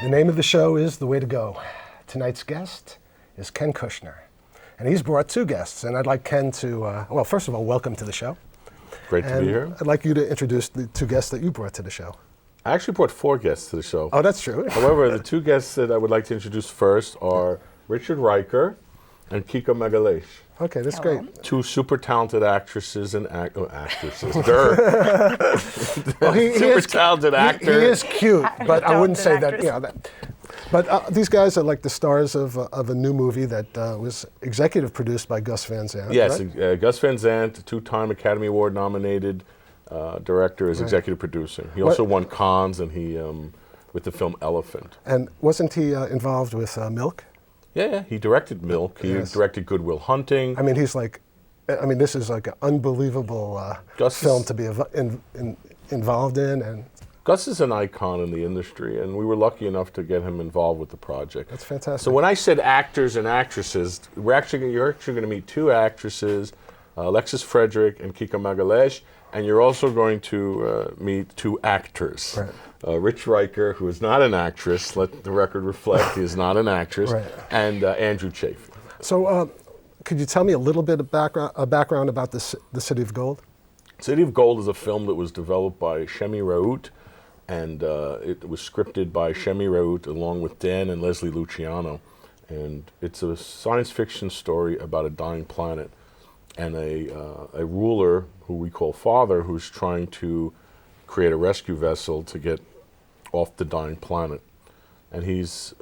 The name of the show is The Way to Go. Tonight's guest is Ken Kushner. And he's brought two guests, and I'd like Ken to, well, first of all, welcome to the show. Great to be here. I'd like you to introduce the two guests that you brought to the show. I actually brought 4 guests to the show. Oh, that's true. However, the 2 guests that I would like to introduce first are Ryker and Kika Magalhaes. Okay, that's great. 2 super talented actresses and actresses. Well, Super talented actor. He is cute, but I wouldn't say that. Actress. You know, but these guys are like the stars of a new movie that was executive produced by Gus Van Sant. Yes, right? Gus Van Sant, 2-time Academy Award nominated director, is executive producer. He also won Cannes, and he with the film Elephant. And wasn't he involved with Milk? Yeah, he directed Milk. He directed Good Will Hunting. I mean, he's like, I mean, this is like an unbelievable film to be involved in, and Gus is an icon in the industry, and we were lucky enough to get him involved with the project. that's fantastic. So when I said actors and actresses, you're actually going to meet 2 actresses, Elexis Friedrich and Kika Magalhaes, and you're also going to meet 2 actors. Right. Rich Ryker, who is not an actress, let the record reflect, he is not an actress, Right. and Andrew Chaffee. So, could you tell me a little bit of background about the City of Gold? City of Gold is a film that was developed by Shemi Raoult, and it was scripted by Shemi Raoult along with Dan and Leslie Luciano. And it's a science fiction story about a dying planet and a ruler who we call Father, who's trying to create a rescue vessel to get off the dying planet. And his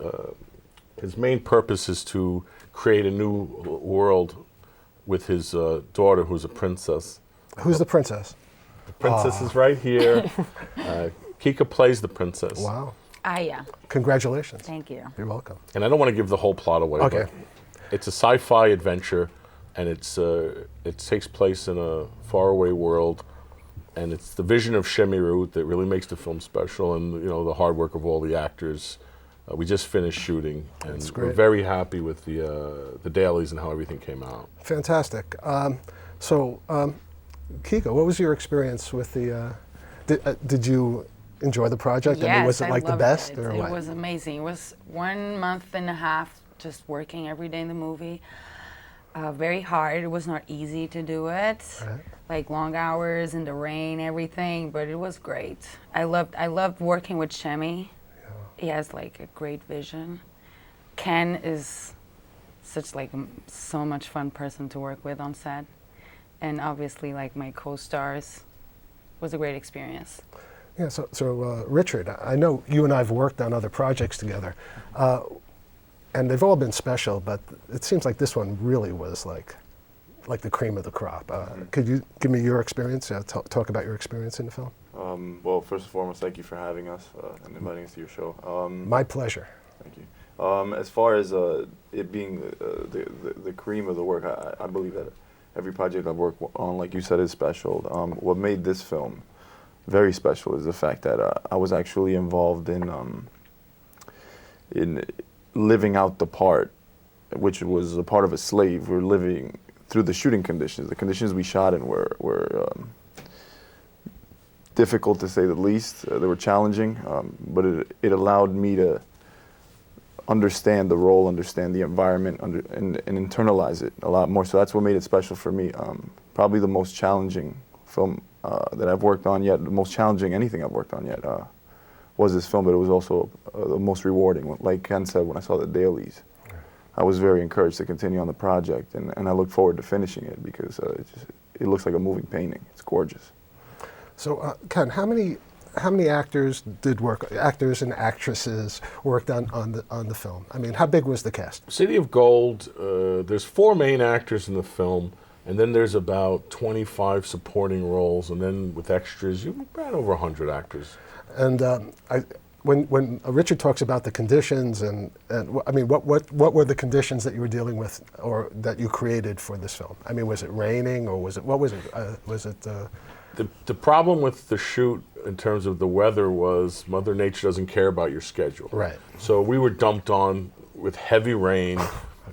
main purpose is to create a new world with his daughter, who's a princess. Who's the princess? The princess is right here. Kika plays the princess. Wow. Yeah. Congratulations. Thank you. You're welcome. And I don't want to give the whole plot away. Okay. But it's a sci-fi adventure, and it takes place in a faraway world, and it's the vision of Shemi Raoult that really makes the film special, and the hard work of all the actors. We just finished shooting, and we're very happy with the dailies and how everything came out. Fantastic. So, Kika, what was your experience with the? Did you enjoy the project? Yes, I mean, was it like the best, it. or It what? was amazing. It was 1.5 months just working every day in the movie. Very hard. It was not easy to do it. Right. Like long hours in the rain, everything, but it was great. I loved working with Shemi. Yeah. He has like a great vision. Ken is such like so much fun person to work with on set. And obviously like my co-stars was a great experience. Yeah. So Richard, I know you and I have worked on other projects together, and they've all been special. But it seems like this one really was like the cream of the crop. Could you give me your experience? Talk about your experience in the film. Well, first and foremost, thank you for having us and inviting us to your show. My pleasure. Thank you. As far as it being the cream of the work, I believe that every project I've worked on, like you said, is special. What made this film very special is the fact that I was actually involved in living out the part, which was a part of a slave. We're living through the shooting conditions. The conditions we shot in were difficult to say the least. They were challenging, but it allowed me to understand the role, understand the environment, and internalize it a lot more. So that's what made it special for me. Probably the most challenging film that I've worked on yet, the most challenging anything I've worked on yet was this film, but it was also the most rewarding. Like Ken said, when I saw the dailies, I was very encouraged to continue on the project, and I look forward to finishing it because it looks like a moving painting. It's gorgeous. So Ken, how many actors and actresses worked on the film? I mean, how big was the cast? City of Gold, there's 4 main actors in the film, and then there's about 25 supporting roles, and then with extras, you've got over 100 actors. And when Richard talks about the conditions, and I mean, what were the conditions that you were dealing with, or that you created for this film? I mean, was it raining, or was it? The problem with the shoot in terms of the weather was Mother Nature doesn't care about your schedule. Right. So we were dumped on with heavy rain.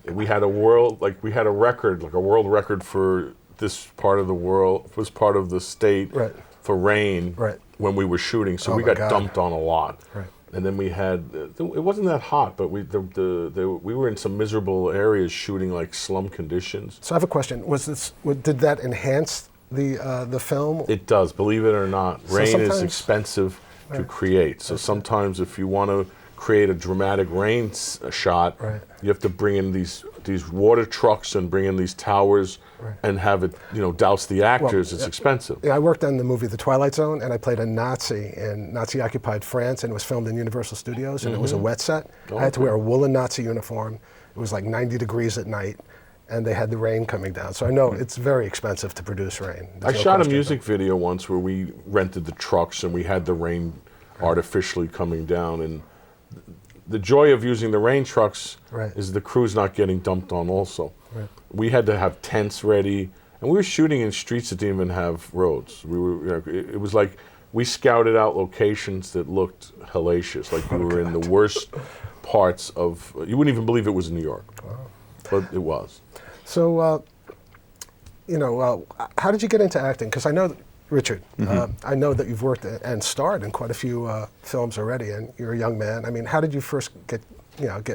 We had a world record for this part of the world, was part of the state Right. for rain Right. when we were shooting, so Oh we my got God. dumped on a lot. Right. And then we had, it wasn't that hot, but we were in some miserable areas shooting like slum conditions. So I have a question. Did that enhance the film? It does, believe it or not. So Rain is sometimes- expensive to Right. create. So sometimes if you want to create a dramatic rain shot, Right. you have to bring in these water trucks and bring in these towers Right. and have it, douse the actors. It's expensive. Yeah, I worked on the movie The Twilight Zone, and I played a Nazi in Nazi-occupied France, and it was filmed in Universal Studios, and it was a wet set. I had to wear a woolen Nazi uniform. It was like 90 degrees at night, and they had the rain coming down. So I know it's very expensive to produce rain. I There's no shot a question. music video once where we rented the trucks and we had the rain artificially coming down. And the joy of using the rain trucks Right. is the crew's not getting dumped on also. Right. We had to have tents ready, and we were shooting in streets that didn't even have roads. We were, it was like we scouted out locations that looked hellacious, like we were in the worst parts of, you wouldn't even believe it was New York, but it was. So, how did you get into acting? Because I know, Richard, I know that you've worked and starred in quite a few films already, and you're a young man. I mean, how did you first get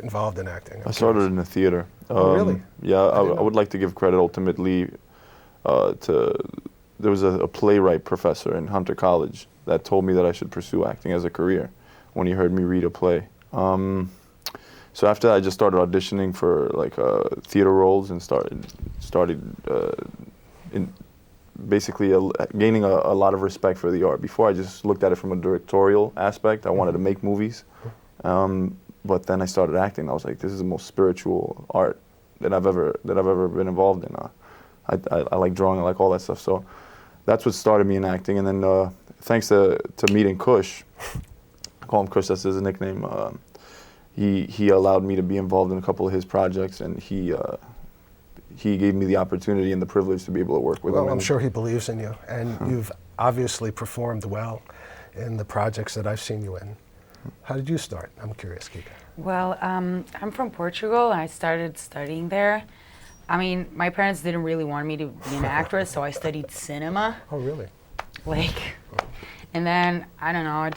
involved in acting? I started in the theater. Oh, really? Yeah, I would like to give credit ultimately there was a playwright professor in Hunter College that told me that I should pursue acting as a career when he heard me read a play. So after that, I just started auditioning for like theater roles and started basically gaining a lot of respect for the art. Before, I just looked at it from a directorial aspect. I wanted to make movies. But then I started acting. I was like, this is the most spiritual art that I've ever been involved in. I like drawing, I like all that stuff. So that's what started me in acting. And then thanks to meeting Kush, I call him Kush, that's his nickname, he allowed me to be involved in a couple of his projects, and he gave me the opportunity and the privilege to be able to work with him. Well, I'm sure he believes in you, and you've obviously performed well in the projects that I've seen you in. How did you start? I'm curious, Kika. Well, I'm from Portugal. I started studying there. I mean, my parents didn't really want me to be an actress, so I studied cinema. Oh, really? And then, I don't know,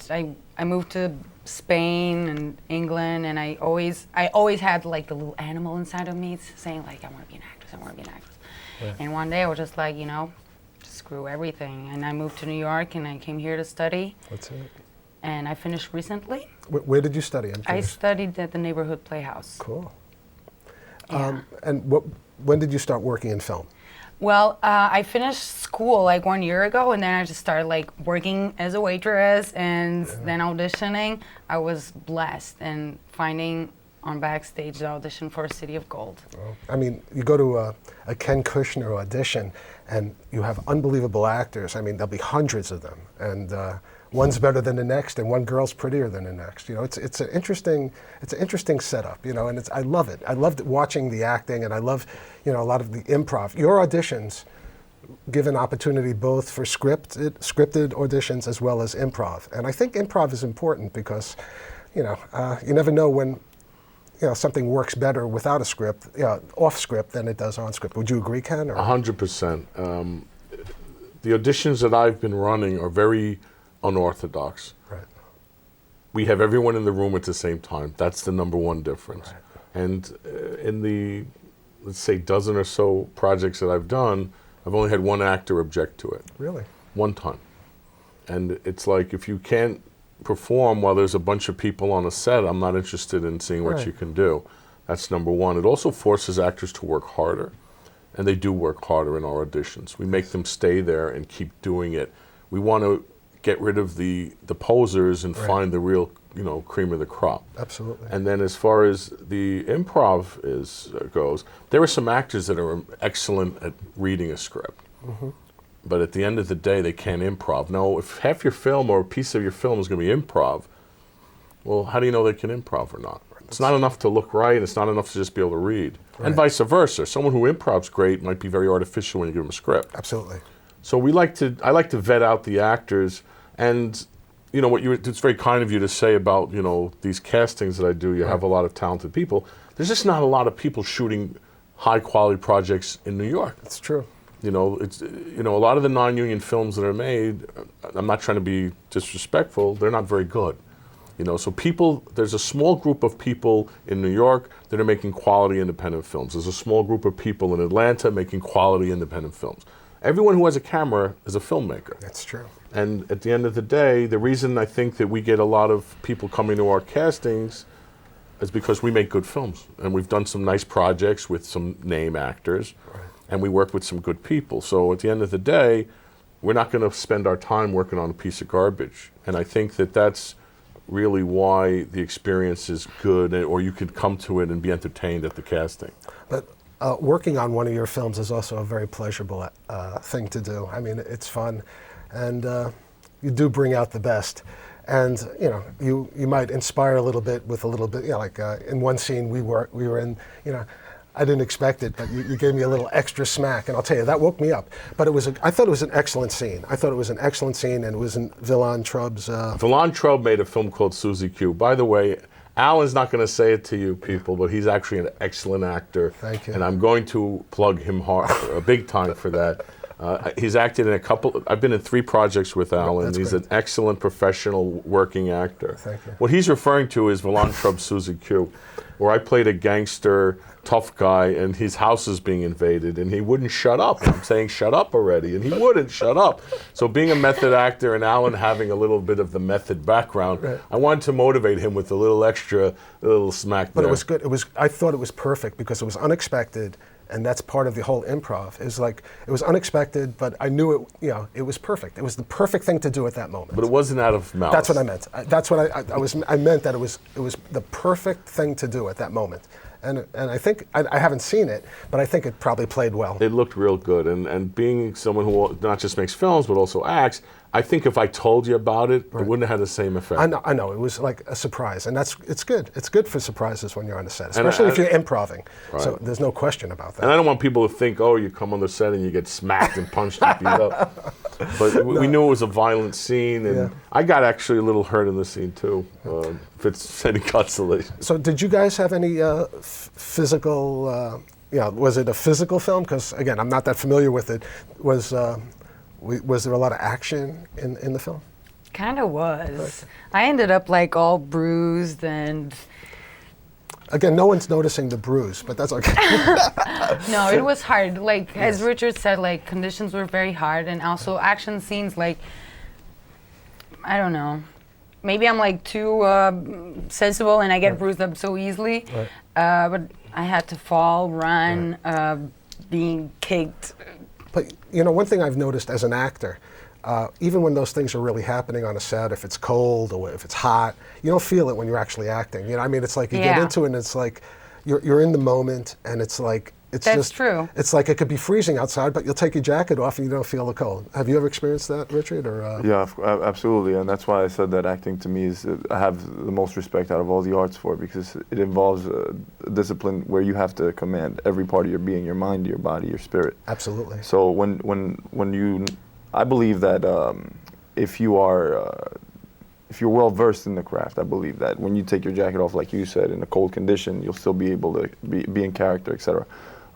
I moved to Spain and England, and I always had like the little animal inside of me saying like, I want to be an actress, I want to be an actress. Yeah. And one day I was just like, screw everything. And I moved to New York, and I came here to study. That's it. And I finished recently. Where did you study? I studied at the neighborhood playhouse. Cool. Yeah. And when did you start working in film? Well, I finished school like 1 year ago, and then I just started like working as a waitress and then auditioning. I was blessed and finding on Backstage the audition for City of Gold. Well, I mean, you go to a Ken Kushner audition, and you have unbelievable actors. I mean, there'll be hundreds of them, and one's better than the next, and one girl's prettier than the next. It's an interesting setup. And I love it. I loved watching the acting, and I love, a lot of the improv. Your auditions give an opportunity both for scripted auditions as well as improv, and I think improv is important because, you never know when. Something works better without a script, off script, than it does on script. Would you agree, Ken? 100%. The auditions that I've been running are very unorthodox. Right. We have everyone in the room at the same time. That's the number one difference. Right. And in the, let's say, dozen or so projects that I've done, I've only had one actor object to it. Really? One time. And it's like, if you can't perform while there's a bunch of people on a set, I'm not interested in seeing what you can do. That's number one. It also forces actors to work harder, and they do work harder in our auditions. We make them stay there and keep doing it. We want to get rid of the posers and find the real, cream of the crop. Absolutely. And then as far as the improv goes, there are some actors that are excellent at reading a script. Mm-hmm. But at the end of the day, they can't improv. Now, if half your film or a piece of your film is going to be improv, well, how do you know they can improv or not? It's not enough to look right. It's not enough to just be able to read. Right. And vice versa. Someone who improvs great might be very artificial when you give them a script. Absolutely. So I like to vet out the actors. And, it's very kind of you to say about, these castings that I do. You have a lot of talented people. There's just not a lot of people shooting high-quality projects in New York. That's true. You know, it's, you know, a lot of the non-union films that are made, I'm not trying to be disrespectful, they're not very good. You know, so people, there's a small group of people in New York that are making quality independent films. There's a small group of people in Atlanta making quality independent films. Everyone who has a camera is a filmmaker. That's true. And at the end of the day, the reason I think that we get a lot of people coming to our castings is because we make good films. And we've done some nice projects with some name actors. Right. And we work with some good people. So at the end of the day, we're not going to spend our time working on a piece of garbage. And I think that that's really why the experience is good, or you could come to it and be entertained at the casting. But working on one of your films is also a very pleasurable thing to do. I mean, it's fun, and you do bring out the best. And you know, you might inspire a little bit with a little bit, you know, like in one scene we were in, you know, I didn't expect it, but you gave me a little extra smack, and I'll tell you, that woke me up. But I thought it was an excellent scene. I thought it was an excellent scene, and it was in Villan Trubb's... Villan Trubb made a film called Susie Q. By the way, Alan's not going to say it to you people, but he's actually an excellent actor. Thank you. And I'm going to plug him hard, big time for that. He's acted in a couple, I've been in 3 projects with Alan. That's he's great. an excellent professional working actor. Thank you. What he's referring to is Villan Trubb's Susie Q, where I played a gangster, tough guy, and his house is being invaded, and he wouldn't shut up. I'm saying, shut up already, and he wouldn't shut up. So being a method actor and Alan having a little bit of the method background, right. I wanted to motivate him with a little extra, a little smack But there. it was good. I thought it was perfect because it was unexpected, and that's part of the whole improv. Is like, it was unexpected, but I knew it. You know, it was perfect. It was the perfect thing to do at that moment. But it wasn't out of malice. That's what I meant. That's what I meant, that it was the perfect thing to do at that moment. And I think, I haven't seen it, but I think it probably played well. It looked real good. And being someone who not just makes films, but also acts, I think if I told you about it, right. It wouldn't have had the same effect. I know. It was like a surprise. And it's good. It's good for surprises when you're on the set, especially if you're improving. Right. So there's no question about that. And I don't want people to think, oh, you come on the set and you get smacked and punched and beat up. But we knew it was a violent scene, and I got actually a little hurt in the scene too. If it's any consolation. So did you guys have any physical? Was it a physical film? Because again, I'm not that familiar with it. Was there a lot of action in the film? Kind of was. Right. I ended up like all bruised and. Again, no one's noticing the bruise, but that's okay. No, it was hard. Like, as Richard said, like, conditions were very hard, and also action scenes, like, I don't know. Maybe I'm, like, too sensible and I get bruised up so easily. Right. But I had to fall, run, being kicked. But, you know, one thing I've noticed as an actor, even when those things are really happening on a set, if it's cold or if it's hot, you don't feel it when you're actually acting. You know, I mean, it's like you get into it and it's like you're in the moment, and it's like That's true. It's like it could be freezing outside, but you'll take your jacket off and you don't feel the cold. Have you ever experienced that, Richard? Or Yeah, absolutely, and that's why I said that acting to me is I have the most respect out of all the arts for it, because it involves a discipline where you have to command every part of your being, your mind, your body, your spirit. Absolutely. So when you, I believe that if you're well versed in the craft, I believe that when you take your jacket off, like you said, in a cold condition, you'll still be able to be in character, etc.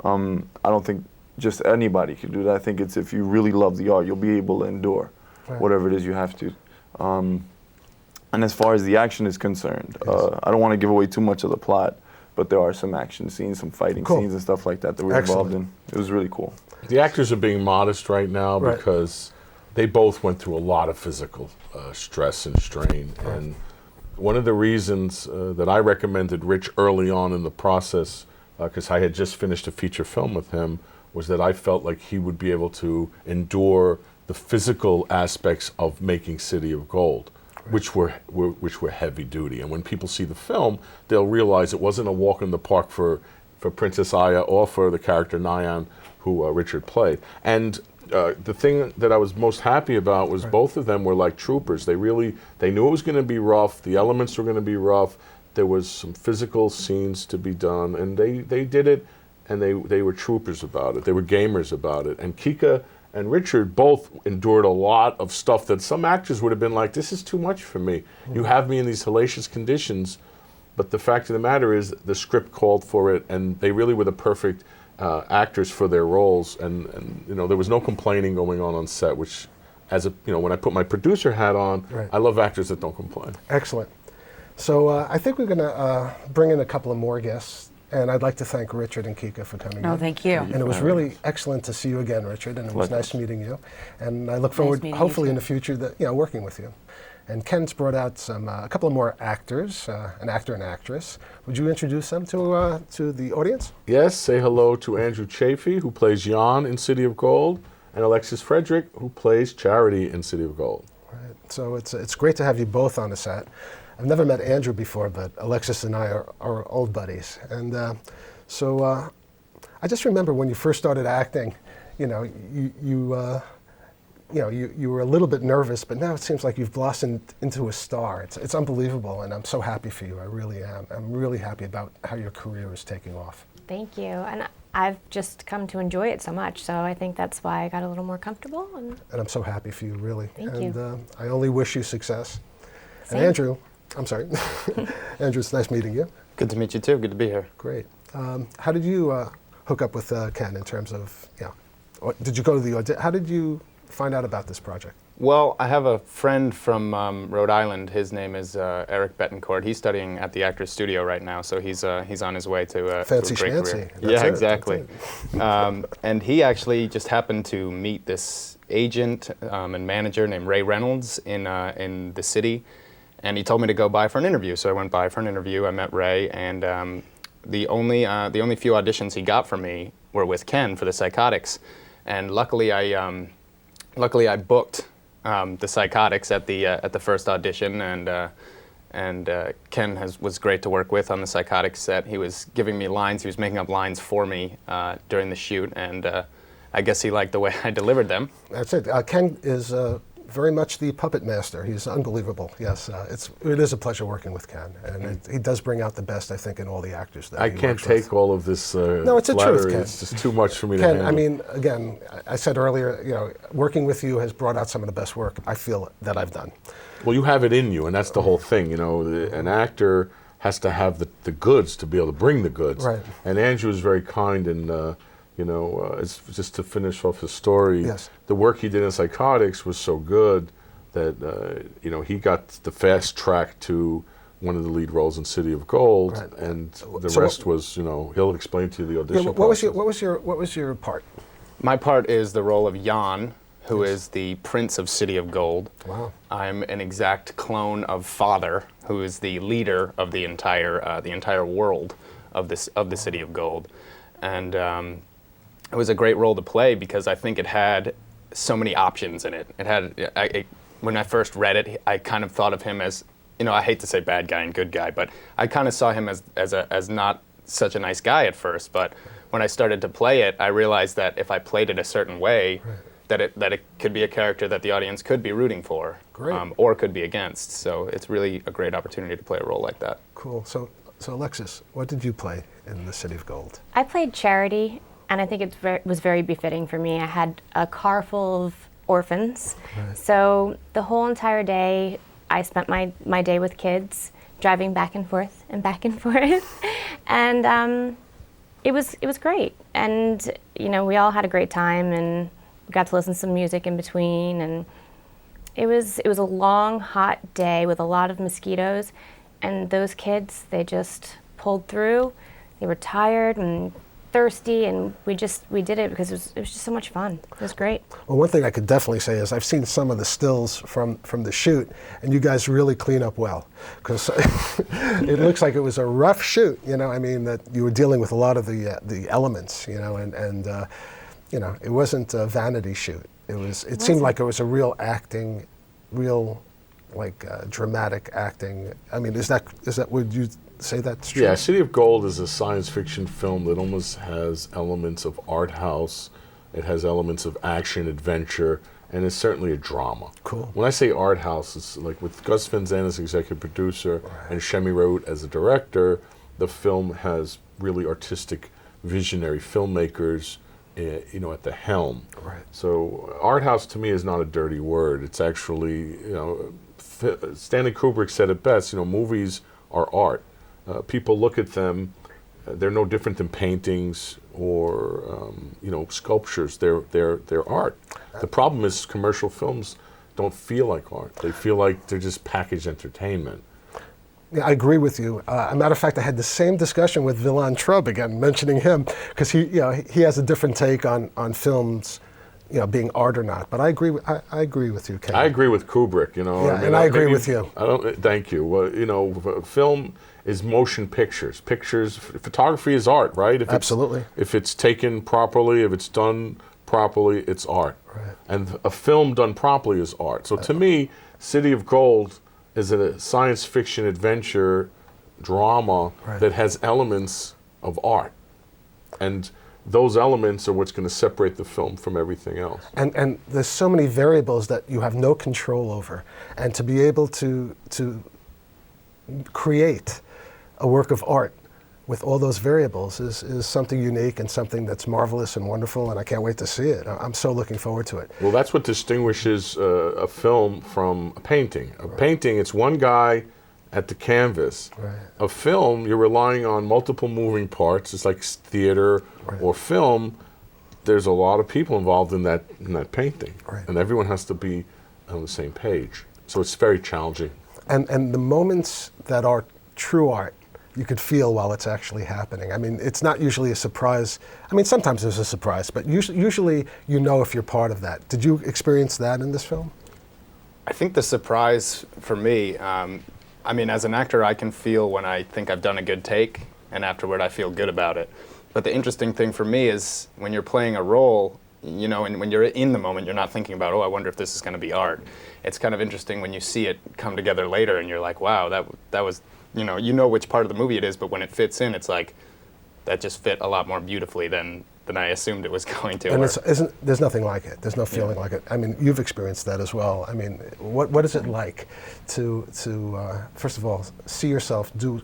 I don't think just anybody could do that. I think it's if you really love the art, you'll be able to endure whatever it is you have to. And as far as the action is concerned, I don't want to give away too much of the plot, but there are some action scenes, some fighting scenes and stuff like that that we're involved in. It was really cool. The actors are being modest right now because they both went through a lot of physical stress and strain. And one of the reasons that I recommended Rich early on in the process, because I had just finished a feature film with him, was that I felt like he would be able to endure the physical aspects of making City of Gold, which were heavy duty. And when people see the film, they'll realize it wasn't a walk in the park for Princess Aya or for the character Nyan, who Richard played. And the thing that I was most happy about was both of them were like troopers. They knew it was going to be rough. The elements were going to be rough. There was some physical scenes to be done, and they did it, and they were troopers about it. They were gamers about it. And Kika and Richard both endured a lot of stuff that some actors would have been like, this is too much for me. You have me in these hellacious conditions, but the fact of the matter is the script called for it, and they really were the perfect actors for their roles, and you know, there was no complaining going on set, which, as a, you know, when I put my producer hat on, Right. I love actors that don't complain. Excellent. So I think we're going to bring in a couple of more guests, and I'd like to thank Richard and Kika for coming No, in. thank you. And it was really excellent to see you again, Richard, and it was nice meeting you. And I look forward, meeting you hopefully in too. the future, that, you know, working with you. And Ken's brought out a couple of more actors, an actor and actress. Would you introduce them to the audience? Yes, say hello to Andrew Chaffee, who plays Jan in City of Gold, and Elexis Friedrich, who plays Charity in City of Gold. Right. So it's great to have you both on the set. I've never met Andrew before, but Elexis and I are old buddies. And so I just remember when you first started acting, you know, you were a little bit nervous, but now it seems like you've blossomed into a star. It's unbelievable, and I'm so happy for you. I really am. I'm really happy about how your career is taking off. Thank you. And I've just come to enjoy it so much, so I think that's why I got a little more comfortable. And I'm so happy for you, really. Thank and you. I only wish you success. Same. And Andrew, I'm sorry. Andrew, it's nice meeting you. Good to meet you too. Good to be here. Great. How did you hook up with Ken in terms of, did you go to the audition? How did you find out about this project? Well, I have a friend from Rhode Island. His name is Eric Betancourt. He's studying at the Actors Studio right now, so he's on his way to Fancy a great schmancy. career. That's Yeah, it. exactly. And he actually just happened to meet this agent and manager named Ray Reynolds in the city, and he told me to go by for an interview. So I went by for an interview. I met Ray, and the only few auditions he got from me were with Ken for the Psychotics, and luckily I booked the Psychotics at the first audition, and Ken was great to work with on the Psychotics set. He was giving me lines. He was making up lines for me during the shoot, and I guess he liked the way I delivered them. That's it. Ken is very much the puppet master. He's unbelievable. Yes, it is a pleasure working with Ken, and he does bring out the best, I think, in all the actors that I he can't works with. take all of this No, it's the truth, flattery. Ken. It's just too much for me to Ken, handle. I mean, again, I said earlier, you know, working with you has brought out some of the best work I feel that I've done. Well, you have it in you, and that's the whole thing. You know, an actor has to have the goods to be able to bring the goods. Right. And Andrew is very kind, and it's just to finish off his story. Yes. The work he did in Psychotics was so good that he got the fast track to one of the lead roles in City of Gold, Right. and the So rest was, he'll explain to you the audition. Yeah, process. what was your part? My part is the role of Jan, who is the Prince of City of Gold. Wow. I'm an exact clone of Father, who is the leader of the entire world of the City of Gold, and it was a great role to play because I think it had so many options in it. When I first read it, I kind of thought of him as, I hate to say bad guy and good guy, but I kind of saw him as not such a nice guy at first. But when I started to play it, I realized that if I played it a certain way, that it could be a character that the audience could be rooting for, Great. Or could be against. So it's really a great opportunity to play a role like that. Cool. So Alexis, what did you play in the City of Gold? I played Charity, and I think it was very befitting for me. I had a car full of orphans, so the whole entire day I spent my day with kids, driving back and forth, and it was great. And we all had a great time, and we got to listen to some music in between, and it was a long, hot day with a lot of mosquitoes, and those kids, they just pulled through. They were tired and thirsty, and we did it because it was just so much fun. It was great. Well, one thing I could definitely say is I've seen some of the stills from the shoot, and you guys really clean up well, because it looks like it was a rough shoot. I mean, that you were dealing with a lot of the elements. And it wasn't a vanity shoot. It seemed like it was a real acting, dramatic acting. I mean, is that would you say that's true? Yeah, City of Gold is a science fiction film that almost has elements of art house. It has elements of action, adventure, and it's certainly a drama. Cool. When I say art house, it's like with Gus Van Zandt as executive producer and Shemi Rout as a director, the film has really artistic, visionary filmmakers at the helm. Right. So art house to me is not a dirty word. It's actually, Stanley Kubrick said it best, movies are art. People look at them, they're no different than paintings or sculptures. They're art. The problem is commercial films don't feel like art. They feel like they're just packaged entertainment. Yeah, I agree with you. As a matter of fact, I had the same discussion with Villain Trub, again, mentioning him, because he has a different take on films, being art or not. But I agree with you, Ken. I agree with Kubrick. Yeah, and I agree with you. I don't. Thank you. Well, film is motion pictures. Photography is art, right? Absolutely. If it's taken properly, if it's done properly, it's art. Right. And a film done properly is art. So to me, City of Gold is a science fiction adventure drama that has elements of art. And those elements are what's going to separate the film from everything else. And there's so many variables that you have no control over. And to be able to create a work of art with all those variables is something unique and something that's marvelous and wonderful, and I can't wait to see it. I'm so looking forward to it. Well, that's what distinguishes a film from a painting. A painting, it's one guy at the canvas. Right. A film, you're relying on multiple moving parts. It's like theater or film. There's a lot of people involved in that painting, and everyone has to be on the same page. So it's very challenging. And the moments that are true art, you could feel while it's actually happening. I mean, it's not usually a surprise. I mean, sometimes there's a surprise, but usually if you're part of that. Did you experience that in this film? I think the surprise for me, as an actor, I can feel when I think I've done a good take, and afterward I feel good about it. But the interesting thing for me is when you're playing a role, and when you're in the moment, you're not thinking about, I wonder if this is going to be art. It's kind of interesting when you see it come together later, and you're like, wow, that was, which part of the movie it is, but when it fits in, it's like, that just fit a lot more beautifully than I assumed it was going to. And there's nothing like it. There's no feeling like it. I mean, you've experienced that as well. I mean, what is it like to first of all, see yourself do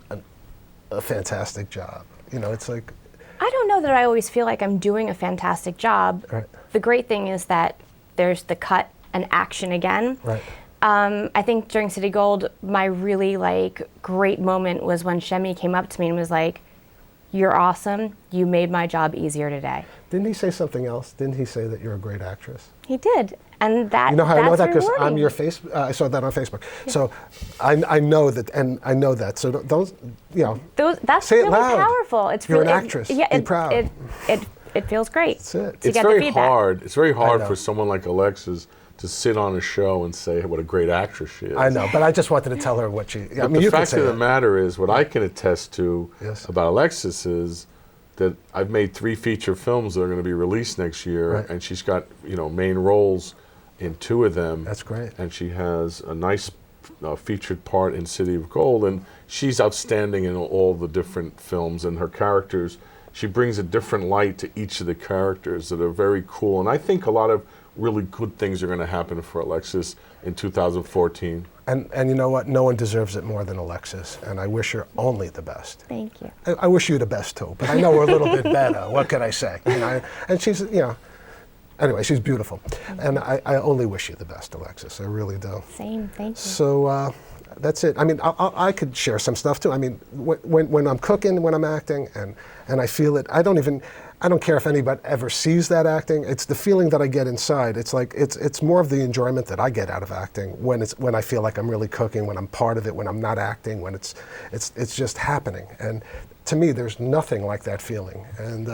a fantastic job? It's like... I don't know that I always feel like I'm doing a fantastic job. Right. The great thing is that there's the cut and action again. Right. I think during City Gold, my really great moment was when Shemi came up to me and was like, "You're awesome. You made my job easier today." Didn't he say something else? Didn't he say that you're a great actress? He did, and that. You know how I know that? Because I'm rewarding. your I saw that on Facebook. Yeah. So I know that, and I know that. So don't That's say really it loud. Powerful. It's You're really, an actress. Be proud. It feels great. That's it. To It's get the very feedback. hard. It's very hard know. for someone like Alexis to sit on a show and say what a great actress she is. I know, but I just wanted to tell her what she. But the fact of the matter is, what I can attest to Yes. about Alexis is that I've made 3 feature films that are going to be released next year, Right. and she's got main roles in 2 of them. That's great. And she has a nice featured part in City of Gold, and she's outstanding in all the different films, and her characters. She brings a different light to each of the characters that are very cool, and I think a lot of really good things are going to happen for Alexis in 2014. And you know what? No one deserves it more than Alexis, and I wish her only the best. Thank you. I wish you the best too, but I know we're a little bit better. What can I say? And she's, anyway, she's beautiful, and I only wish you the best, Alexis. I really do. Same. Thank you. So that's it. I mean, I could share some stuff too. I mean, when I'm cooking, when I'm acting, and I feel it, I don't care if anybody ever sees that acting. It's the feeling that I get inside. It's like it's more of the enjoyment that I get out of acting when I feel like I'm really cooking, when I'm part of it, when I'm not acting, when it's just happening. And to me, there's nothing like that feeling. And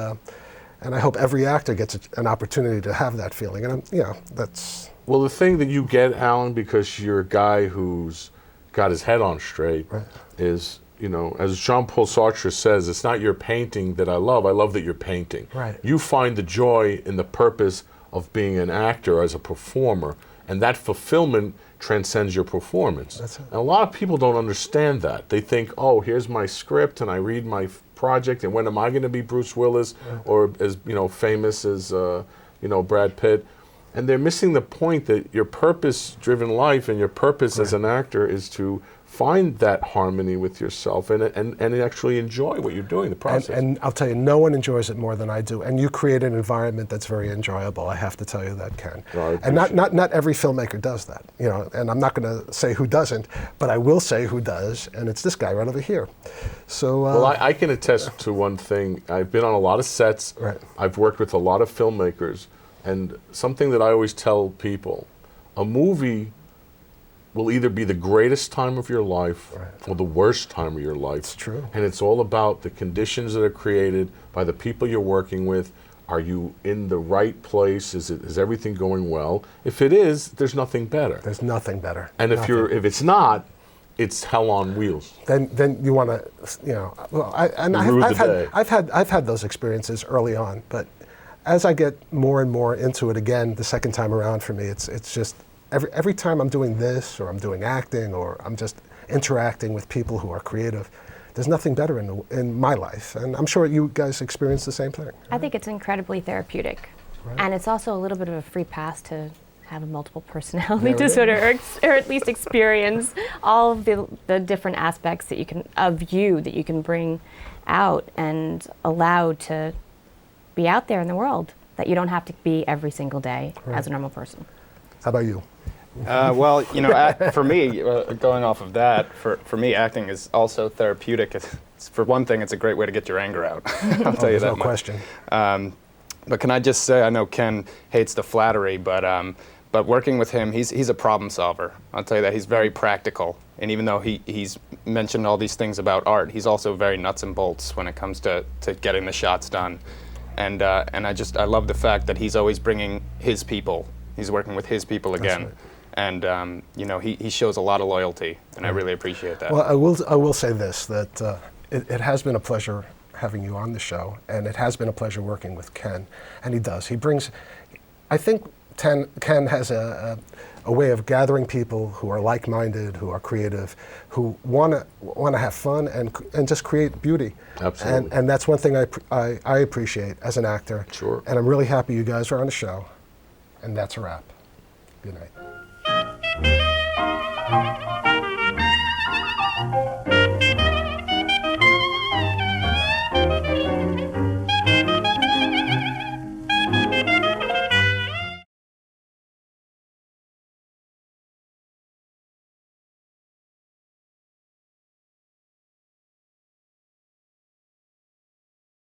I hope every actor gets an opportunity to have that feeling. And that's. Well, the thing that you get, Alan, because you're a guy who's got his head on straight, is, as Jean-Paul Sartre says, it's not your painting that I love that you're painting. Right. You find the joy in the purpose of being an actor as a performer, and that fulfillment transcends your performance. That's it. And a lot of people don't understand that. They think, here's my script, and I read my project, and when am I going to be Bruce Willis or as famous as Brad Pitt? And they're missing the point that your purpose-driven life and your purpose as an actor is to find that harmony with yourself and actually enjoy what you're doing, the process. And I'll tell you, no one enjoys it more than I do. And you create an environment that's very enjoyable. I have to tell you that, Ken. No, and not every filmmaker does that, you know. And I'm not going to say who doesn't, but I will say who does, and it's this guy right over here. So. Well, I can attest to one thing. I've been on a lot of sets. Right. I've worked with a lot of filmmakers, and something that I always tell people: a movie will either be the greatest time of your life or the worst time of your life. It's true. And it's all about the conditions that are created by the people you're working with. Are you in the right place? Is everything going well? If it is, there's nothing better. There's nothing better. And if it's not, it's hell on wheels. Then you want to, you know. Well, I've had those experiences early on, but as I get more and more into it again, the second time around for me, it's just. Every time I'm doing this, or I'm doing acting, or I'm just interacting with people who are creative, there's nothing better in my life. And I'm sure you guys experience the same thing. Right? I think it's incredibly therapeutic. Right. And it's also a little bit of a free pass to have a multiple personality disorder, or at least experience all of the different aspects that you can bring out and allow to be out there in the world, that you don't have to be every single day as a normal person. How about you? Well, you know, for me, going off of that, for me, acting is also therapeutic. For one thing, it's a great way to get your anger out. I'll tell you that no much. question. But can I just say, I know Ken hates the flattery, but working with him, he's a problem solver. I'll tell you that. He's very practical. And even though he's mentioned all these things about art, he's also very nuts and bolts when it comes to getting the shots done. And I love the fact that he's always bringing his people. He's working with his people again. Right. And you know, he shows a lot of loyalty, and I really appreciate that. Well, I will say this, that it has been a pleasure having you on the show, and it has been a pleasure working with Ken. And he brings, I think Ken has a way of gathering people who are like-minded, who are creative, who want to have fun and just create beauty. Absolutely. And that's one thing I appreciate as an actor. Sure. And I'm really happy you guys are on the show. And that's a wrap. Good night.